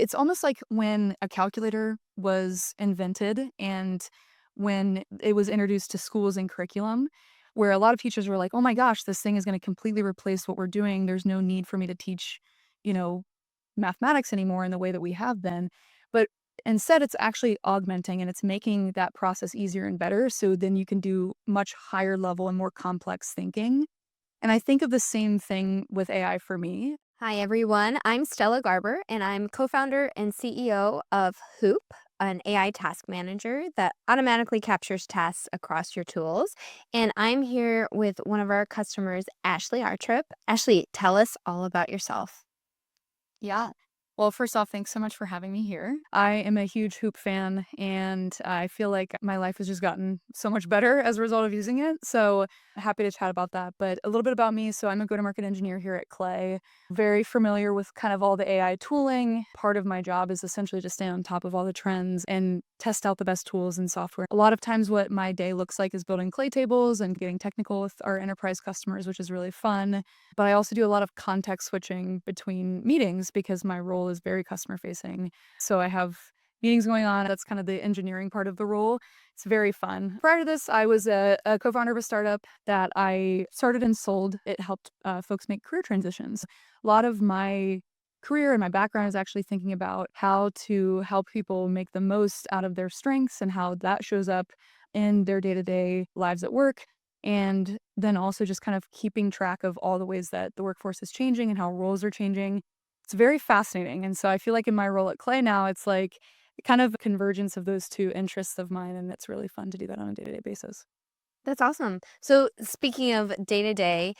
It's almost like when a calculator was invented and when it was introduced to schools and curriculum, where a lot of teachers were like, "Oh my gosh, this thing is gonna completely replace what we're doing. There's no need for me to teach, you know, mathematics anymore in the way that we have been." But instead, it's actually augmenting and it's making that process easier and better, so then you can do much higher level and more complex thinking. And I think of the same thing with AI for me. Hi, everyone. I'm Stella Garber, and I'm co founder and CEO of Hoop, an AI task manager that automatically captures tasks across your tools. And I'm here with one of our customers, Ashley Artrip. Ashley, tell us all about yourself. Yeah. Well, first off, thanks so much for having me here. I am a huge Hoop fan, and I feel like my life has just gotten so much better as a result of using it. So happy to chat about that. But a little bit about me. So I'm a go-to-market engineer here at Clay. Very familiar with kind of all the AI tooling. Part of my job is essentially to stay on top of all the trends and test out the best tools and software. A lot of times, what my day looks like is building Clay tables and getting technical with our enterprise customers, which is really fun. But I also do a lot of context switching between meetings because my role is very customer facing. So I have meetings going on. That's kind of the engineering part of the role. It's very fun. Prior to this, I was a co founder of a startup that I started and sold. It helped folks make career transitions. A lot of my career and my background is actually thinking about how to help people make the most out of their strengths and how that shows up in their day to day lives at work, and then also just kind of keeping track of all the ways that the workforce is changing and how roles are changing. It's very fascinating. And so I feel like in my role at Clay now, it's like kind of a convergence of those two interests of mine. And it's really fun to do that on a day to day basis. That's awesome. So, speaking of day to day,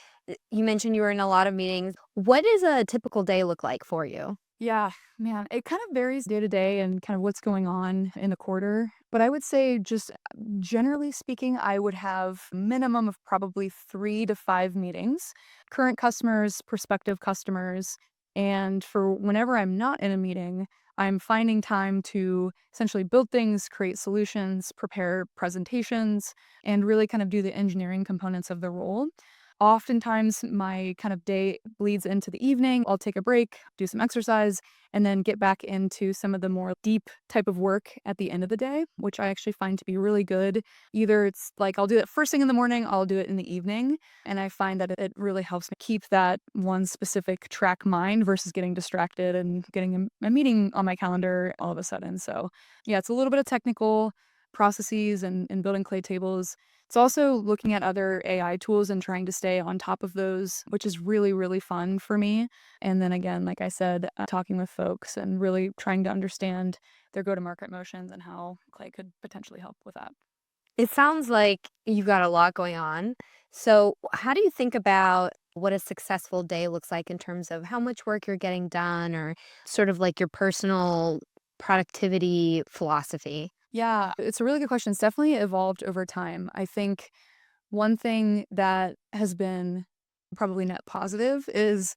you mentioned you were in a lot of meetings. What does a typical day look like for you? Yeah, man, it kind of varies day to day and kind of what's going on in the quarter. But I would say, just generally speaking, I would have minimum of probably 3 to 5 meetings, current customers, prospective customers. And for whenever I'm not in a meeting, I'm finding time to essentially build things, create solutions, prepare presentations, and really kind of do the engineering components of the role. Oftentimes, my kind of day bleeds into the evening. I'll take a break, do some exercise, and then get back into some of the more deep type of work at the end of the day, which I actually find to be really good. Either it's like I'll do it first thing in the morning, I'll do it in the evening. And I find that it really helps me keep that one specific track mind versus getting distracted and getting a meeting on my calendar all of a sudden. So, yeah, it's a little bit of technical processes and building clay tables. It's also looking at other AI tools and trying to stay on top of those, which is really, really fun for me. And then again, like I said, talking with folks and really trying to understand their go to market motions and how Clay could potentially help with that. It sounds like you've got a lot going on. So, how do you think about what a successful day looks like in terms of how much work you're getting done or sort of like your personal productivity philosophy? Yeah, it's a really good question. It's definitely evolved over time. I think one thing that has been probably net positive is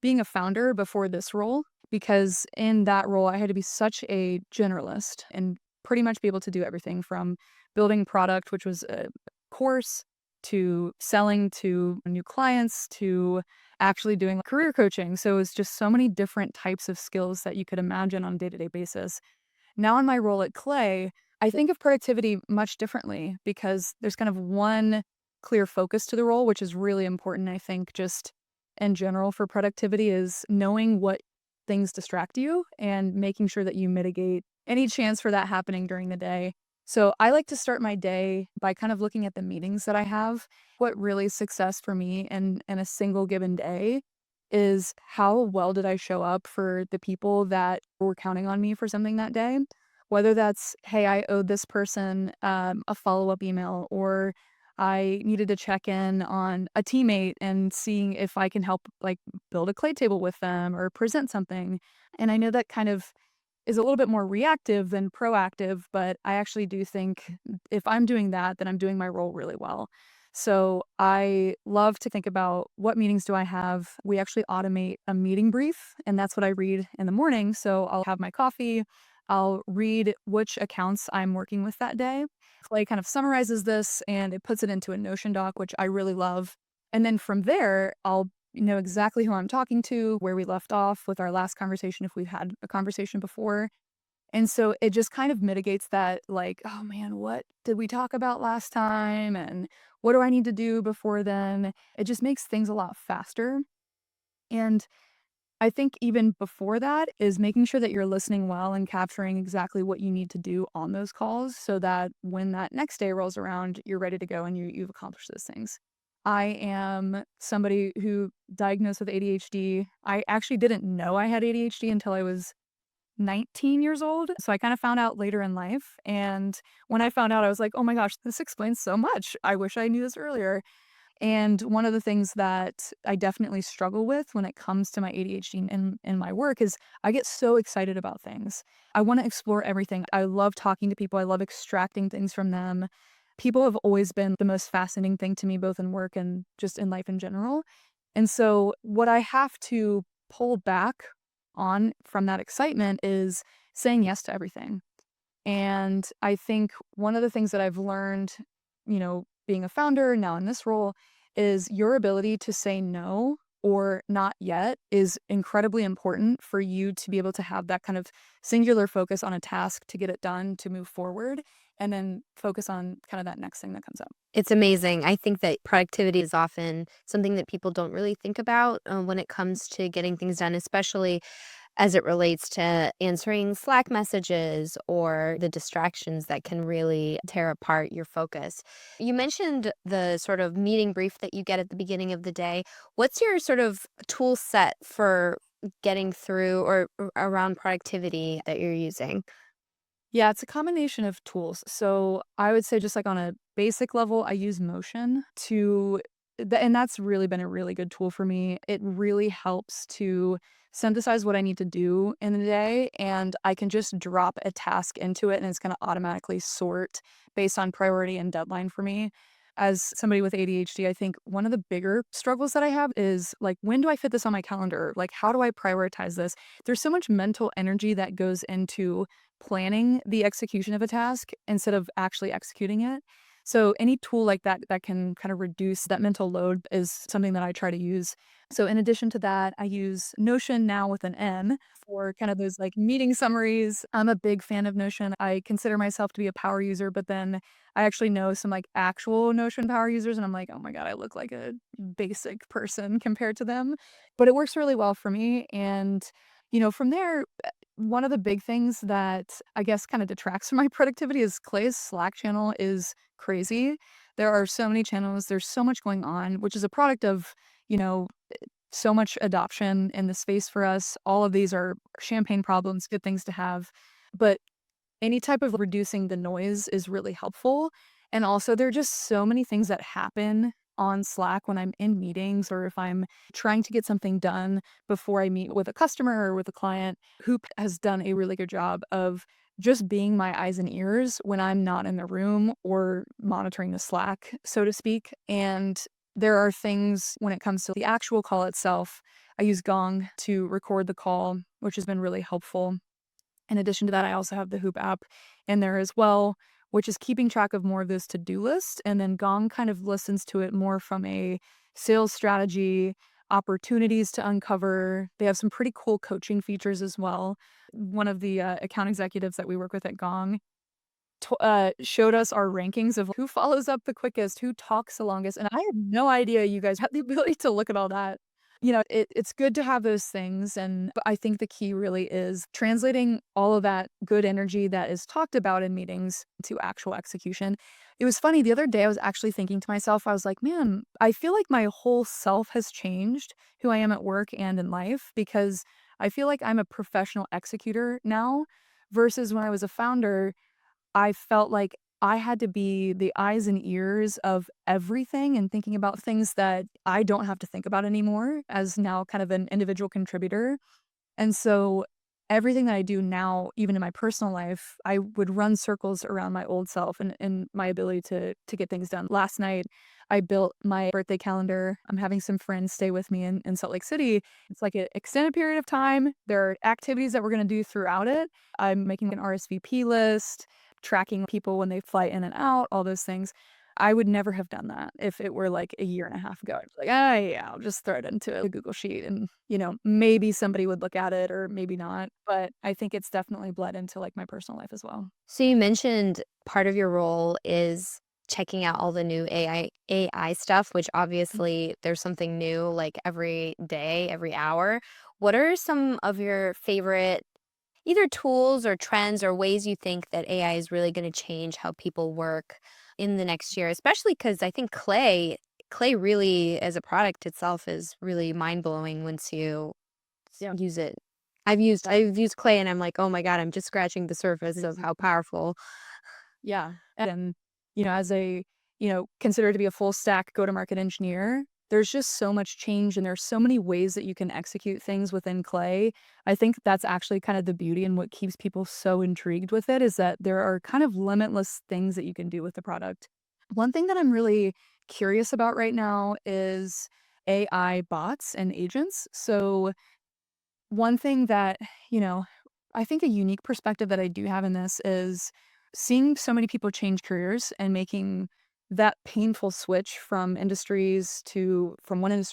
being a founder before this role, because in that role, I had to be such a generalist and pretty much be able to do everything from building product, which was a course, to selling to new clients, to actually doing career coaching. So it's just so many different types of skills that you could imagine on a day to day basis. Now, in my role at Clay, I think of productivity much differently because there's kind of one clear focus to the role, which is really important. I think just in general for productivity is knowing what things distract you and making sure that you mitigate any chance for that happening during the day. So I like to start my day by kind of looking at the meetings that I have. What really is success for me in a single given day is how well did I show up for the people that were counting on me for something that day? Whether that's, hey, I owed this person a follow up email, or I needed to check in on a teammate and seeing if I can help, like, build a clay table with them or present something. And I know that kind of is a little bit more reactive than proactive, but I actually do think if I'm doing that, then I'm doing my role really well. So I love to think about what meetings do I have. We actually automate a meeting brief, and that's what I read in the morning. So I'll have my coffee. I'll read which accounts I'm working with that day. Clay kind of summarizes this and it puts it into a Notion doc, which I really love. And then from there, I'll know exactly who I'm talking to, where we left off with our last conversation if we've had a conversation before. And so it just kind of mitigates that, like, "Oh, man, what did we talk about last time, and what do I need to do before then?" It just makes things a lot faster, and I think even before that is making sure that you're listening well and capturing exactly what you need to do on those calls so that when that next day rolls around, you're ready to go and you've accomplished those things. I am somebody who diagnosed with ADHD. I actually didn't know I had ADHD until I was 19 years old. So I kind of found out later in life. And when I found out, I was like, oh my gosh, this explains so much. I wish I knew this earlier. And one of the things that I definitely struggle with when it comes to my ADHD in my work is I get so excited about things. I want to explore everything. I love talking to people. I love extracting things from them. People have always been the most fascinating thing to me, both in work and just in life in general. And so, what I have to pull back on from that excitement is saying yes to everything. And I think one of the things that I've learned, being a founder now in this role is your ability to say no or not yet is incredibly important for you to be able to have that kind of singular focus on a task to get it done, to move forward, and then focus on kind of that next thing that comes up. It's amazing. I think that productivity is often something that people don't really think about when it comes to getting things done, especially as it relates to answering Slack messages or the distractions that can really tear apart your focus. You mentioned the sort of meeting brief that you get at the beginning of the day. What's your sort of tool set for getting through or around productivity that you're using? Yeah, it's a combination of tools. So I would say just like on a basic level, I use Motion and that's really been a really good tool for me. It really helps to synthesize what I need to do in the day, and I can just drop a task into it and it's going to automatically sort based on priority and deadline for me. As somebody with ADHD, I think one of the bigger struggles that I have is like, when do I fit this on my calendar? Like, how do I prioritize this? There's so much mental energy that goes into planning the execution of a task instead of actually executing it. So any tool like that that can kind of reduce that mental load is something that I try to use. So in addition to that, I use Notion now with an N for kind of those like meeting summaries. I'm a big fan of Notion. I consider myself to be a power user, but then I actually know some like actual Notion power users and I'm like, "Oh my god, I look like a basic person compared to them." But it works really well for me and from there one of the big things that I guess kind of detracts from my productivity is Clay's Slack channel is crazy. There are so many channels, there's so much going on, which is a product of, you know, so much adoption in the space for us. All of these are champagne problems, good things to have. But any type of reducing the noise is really helpful, and also, there are just so many things that happen on Slack when I'm in meetings or if I'm trying to get something done before I meet with a customer or with a client. Hoop has done a really good job of just being my eyes and ears when I'm not in the room or monitoring the Slack, so to speak, and there are things when it comes to the actual call itself. I use Gong to record the call, which has been really helpful. In addition to that, I also have the Hoop app in there as well, which is keeping track of more of this to-do list, and then Gong kind of listens to it more from a sales strategy, opportunities to uncover. They have some pretty cool coaching features as well. One of the, account executives that we work with at Gong showed us our rankings of who follows up the quickest, who talks the longest, and I had no idea you guys had the ability to look at all that. It's good to have those things, but I think the key really is translating all of that good energy that is talked about in meetings to actual execution. It was funny, the other day I was actually thinking to myself, I was like, "Man, I feel like my whole self has changed, who I am at work and in life, because I feel like I'm a professional executor now versus when I was a founder, I felt like I had to be the eyes and ears of everything and thinking about things that I don't have to think about anymore as now kind of an individual contributor. And so everything that I do now, even in my personal life, I would run circles around my old self and my ability to get things done. Last night, I built my birthday calendar. I'm having some friends stay with me in Salt Lake City. It's like an extended period of time. There are activities that we're going to do throughout it. I'm making an RSVP list, tracking people when they fly in and out, all those things. I would never have done that if it were like a year and a half ago. I'd be like, "Ah, yeah, I'll just throw it into a Google Sheet and, maybe somebody would look at it or maybe not." But I think it's definitely bled into like my personal life as well. So you mentioned part of your role is checking out all the new AI stuff, which obviously there's something new like every day, every hour. What are some of your favorite either tools or trends or ways you think that AI is really going to change how people work in the next year? Especially because I think clay really as a product itself is really mind blowing once you Yeah. use it. I've used clay and I'm like, "Oh my god, I'm just scratching the surface of how powerful." Yeah. And, as considered to be a full stack go to market engineer, there's just so much change and there's so many ways that you can execute things within Clay. I think that's actually kind of the beauty and what keeps people so intrigued with it is that there are kind of limitless things that you can do with the product. One thing that I'm really curious about right now is AI bots and agents. So, one thing that, you know, I think a unique perspective that I do have in this is seeing so many people change careers and making that painful switch from one industry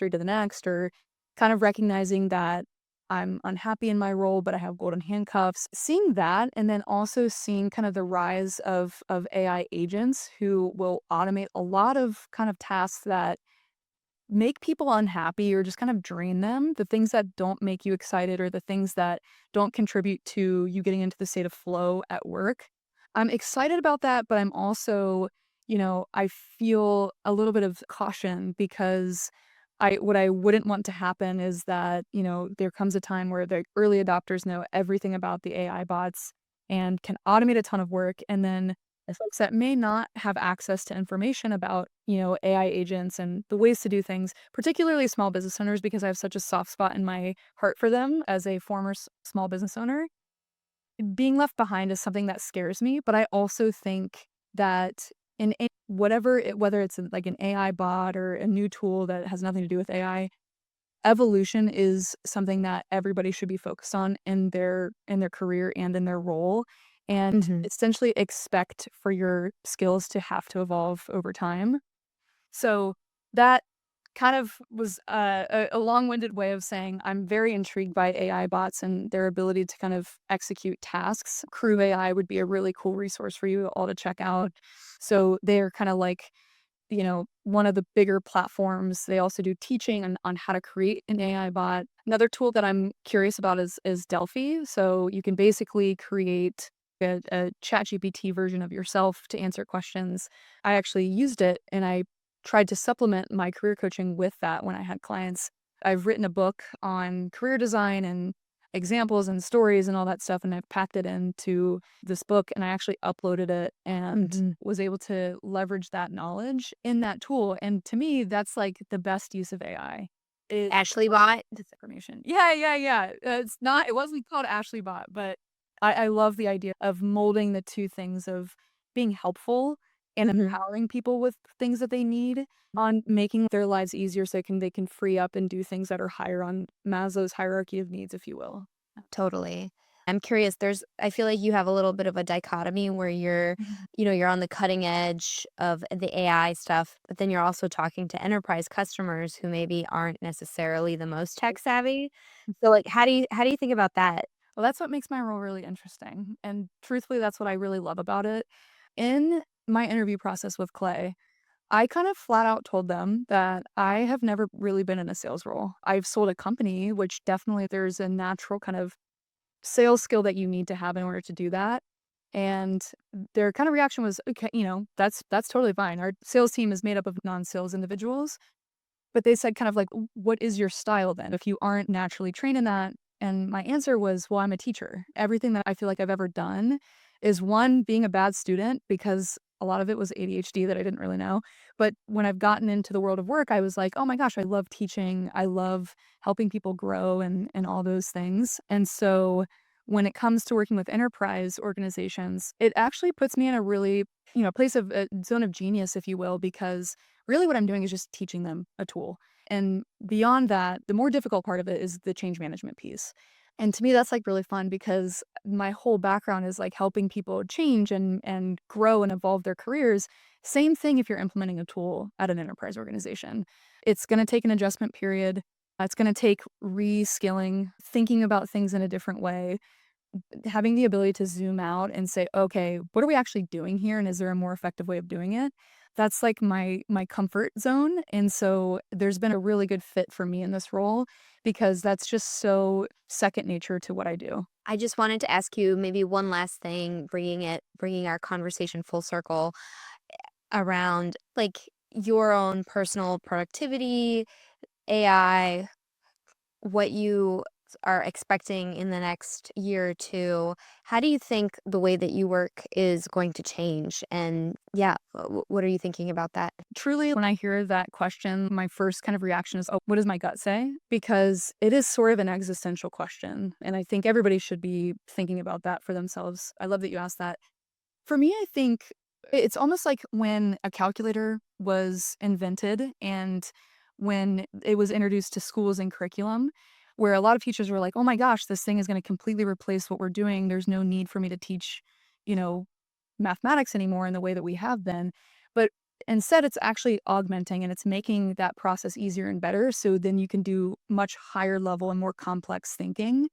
to the next, or kind of recognizing that I'm unhappy in my role, but I have golden handcuffs. Seeing that, and then also seeing kind of the rise of AI agents who will automate a lot of kind of tasks that make people unhappy or just kind of drain them, the things that don't make you excited or the things that don't contribute to you getting into the state of flow at work. I'm excited about that, but I'm also, I feel a little bit of caution because what I wouldn't want to happen is that, there comes a time where the early adopters know everything about the AI bots and can automate a ton of work, and then the folks that may not have access to information about, AI agents and the ways to do things, particularly small business owners, because I have such a soft spot in my heart for them as a former small business owner. Being left behind is something that scares me, but I also think that whether it's like an AI bot or a new tool that has nothing to do with AI, evolution is something that everybody should be focused on in their career and in their role, and Mhm. essentially expect for your skills to have to evolve over time. So that kind of was a long-winded way of saying I'm very intrigued by AI bots and their ability to kind of execute tasks. Crew AI would be a really cool resource for you all to check out. So they're kind of like, one of the bigger platforms. They also do teaching on how to create an AI bot. Another tool that I'm curious about is Delphi. So you can basically create a ChatGPT version of yourself to answer questions. I actually used it and I tried to supplement my career coaching with that when I had clients. I've written a book on career design and examples and stories and all that stuff, and I've packed it into this book, and I actually uploaded it and Mhm. was able to leverage that knowledge in that tool, and to me, that's, like, the best use of AI is Ashley bot? this information. Yeah, yeah, yeah. It wasn't called AshleyBot, but I love the idea of molding the 2 things of being helpful and Mhm. empowering people with things that they need on making their lives easier so they can free up and do things that are higher on Maslow's hierarchy of needs, if you will. Totally. I'm curious, I feel like you have a little bit of a dichotomy where you're on the cutting edge of the AI stuff, but then you're also talking to enterprise customers who maybe aren't necessarily the most tech savvy. So, like, how do you think about that? Well, that's what makes my role really interesting, and truthfully, that's what I really love about it. In my interview process with Clay, I kind of flat out told them that I have never really been in a sales role. I've sold a company, which definitely there's a natural kind of sales skill that you need to have in order to do that. And their kind of reaction was, okay, that's totally fine. Our sales team is made up of non-sales individuals. But they said kind of like, "What is your style then if you aren't naturally trained in that?" And my answer was, "Well, I'm a teacher. Everything that I feel like I've ever done is, 1, being a bad student because a lot of it was ADHD that I didn't really know. But when I've gotten into the world of work, I was like, "Oh my gosh, I love teaching. I love helping people grow and all those things." And so when it comes to working with enterprise organizations, it actually puts me in a really, place of a zone of genius, if you will, because really what I'm doing is just teaching them a tool. And beyond that, the more difficult part of it is the change management piece. And to me, that's, like, really fun because my whole background is, like, helping people change and grow and evolve their careers. Same thing if you're implementing a tool at an enterprise organization. It's gonna take an adjustment period. It's gonna take reskilling, thinking about things in a different way, having the ability to zoom out and say, "Okay, what are we actually doing here, and is there a more effective way of doing it?" That's, like, my comfort zone, and so there's been a really good fit for me in this role because that's just so second nature to what I do. I just wanted to ask you maybe one last thing, bringing our conversation full circle around like your own personal productivity, AI, what you are expecting in the next year or two. How do you think the way that you work is going to change? And yeah, what are you thinking about that? Truly, when I hear that question, my first kind of reaction is, "Oh, what does my gut say?" Because it is sort of an existential question, and I think everybody should be thinking about that for themselves. I love that you asked that. For me, I think it's almost like when a calculator was invented and when it was introduced to schools and curriculum, where a lot of teachers were like, "Oh my gosh, this thing is gonna completely replace what we're doing. There's no need for me to teach, you know, mathematics anymore in the way that we have been." But instead, it's actually augmenting and it's making that process easier and better, so then you can do much higher level and more complex thinking.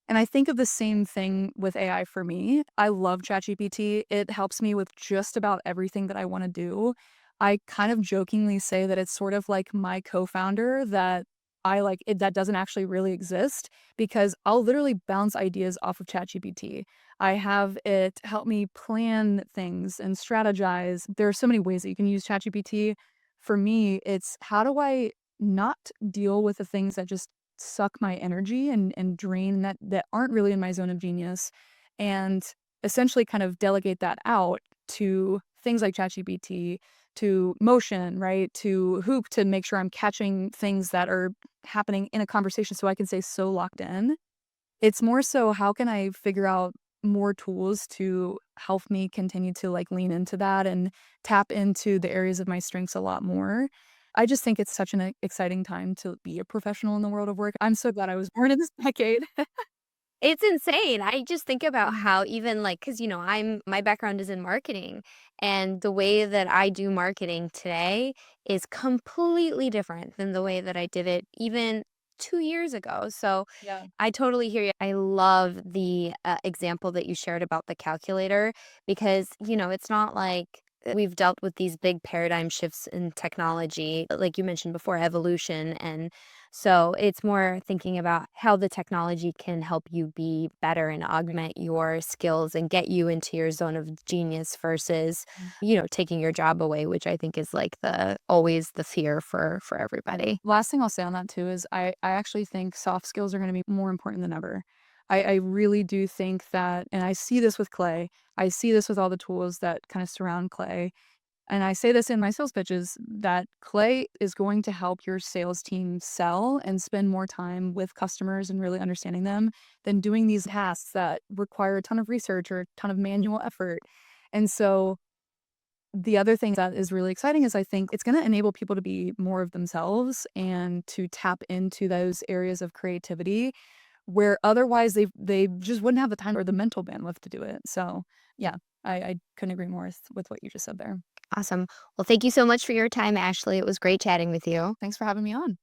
And I think of the same thing with AI for me. I love ChatGPT. It helps me with just about everything that I wanna do. I kind of jokingly say that it's sort of like my co-founder that I like it that doesn't actually really exist because I'll literally bounce ideas off of ChatGPT. I have it help me plan things and strategize. There are so many ways that you can use ChatGPT. For me, it's how do I not deal with the things that just suck my energy and drain that aren't really in my zone of genius, and essentially kind of delegate that out to things like ChatGPT, to Motion, right? To Hoop to make sure I'm catching things that are happening in a conversation so I can stay so locked in. It's more so how can I figure out more tools to help me continue to, like, lean into that and tap into the areas of my strengths a lot more. I just think it's such an exciting time to be a professional in the world of work. I'm so glad I was born in this decade. It's insane. I just think about Mm. how even like, cause my background is in marketing, and the way that I do marketing today is completely different than the way that I did it even 2 years ago. So, Yeah. I totally hear you. I love the, example that you shared about the calculator because, it's not like we've dealt with these big paradigm shifts in technology, like you mentioned before, evolution, and so it's more thinking about how the technology can help you be better and Right. augment your skills and get you into your zone of genius versus, Mm. taking your job away, which I think is like the always the fear for Yeah. everybody. Last thing I'll say on that too is I actually think soft skills are gonna be more important than ever. I really do think that, and I see this with Clay, I see this with all the tools that kinda surround Clay. And I say this in my sales pitches that Clay is going to help your sales team sell and spend more time with customers and really understanding them than doing these tasks that require a ton of research or a ton of manual effort. And so the other thing that is really exciting is I think it's going to enable people to be more of themselves and to tap into those areas of creativity where otherwise they just wouldn't have the time or the mental bandwidth to do it. So yeah, I couldn't agree more with what you just said there. Awesome. Well, thank you so much for your time, Ashley. It was great chatting with you. Thanks for having me on.